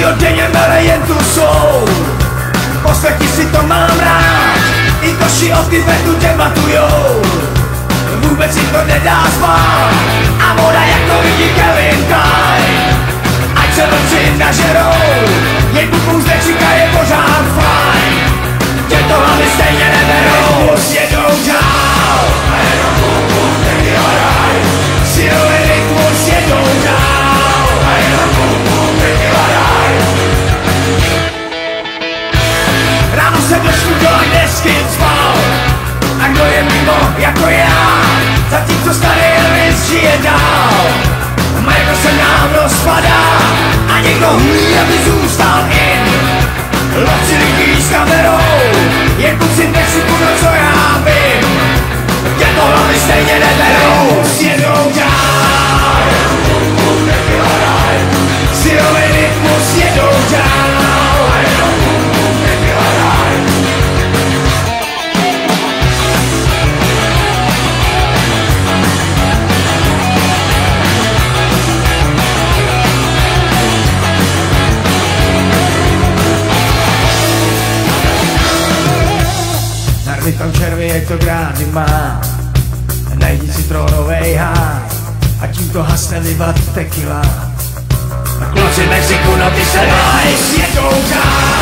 Každýho denně mele jen tu jsou. Poslechni si to, mám rád. I koši o ty vetu debatujou. Vůbec si to nedá spát. A voda jako vidí Kevin Klein. Ať se vlci nažerou. Jen kukus nečíka je pořád fajn. Tě to hlavy stejně neberou. Rytmus jedou dál. A jenom kukus někdy hraj. Silový rytmus jedou dál. A jenom kukus někdy hraj. Ráno se došlu do desky spal. A kdo je mimo jako já? Zatímco starý Elvis žije dál. Michael se nám rozpadá. A někdo hulí, aby zůstal in. Lovci lidí s kamerou. Jen kluci nechřiku, no co já vím. Tě to hlavy stejně neberou. Sjedou dál. Silový rytmus jedou dál. Narvi tam červy, ať to grády má. Najdi si trónovej háj. A tím to hasne libat tequila. A kluci Mexiku, no ty se mají sjedou dál.